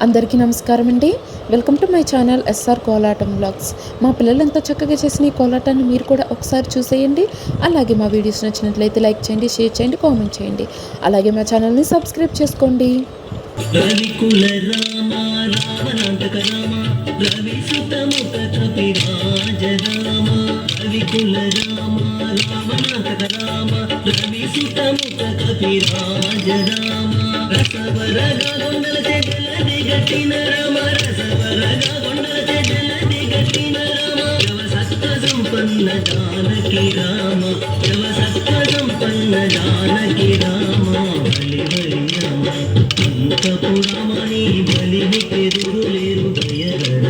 అందరికీ నమస్కారం అండి. Welcome to my channel SR Kolatam vlogs. మా పిల్లలు ఎంత చక్కగా చేసిన ఈ కోలాటాన్ని మీరు కూడా ఒకసారి చూసేయండి. అలాగే మా వీడియోస్ నచ్చినట్లయితే లైక్ చేయండి, షేర్ చేయండి, కామెంట్ చేయండి. అలాగే మా ఛానల్ని సబ్స్క్రైబ్ చేసుకోండి. రవికుల రామ రావణాంతక రామ రవిసుతముఖ కపిరాజ రామ రవికుల రామ రావణాంతక రామ రవిసుతముఖ కపిరాజ రామ రసవరగా కొండల చెడ్డల దిగట్టిన రామ రసవరగా కొండల చెడ్డల దిగట్టిన రామ శివసత్వ సంపన్న జానకి రామ శివసత్వ సంపన్న జానకి రామ బలి బలి రామ పురామణి బలిని పెదురు లేరు భయగడ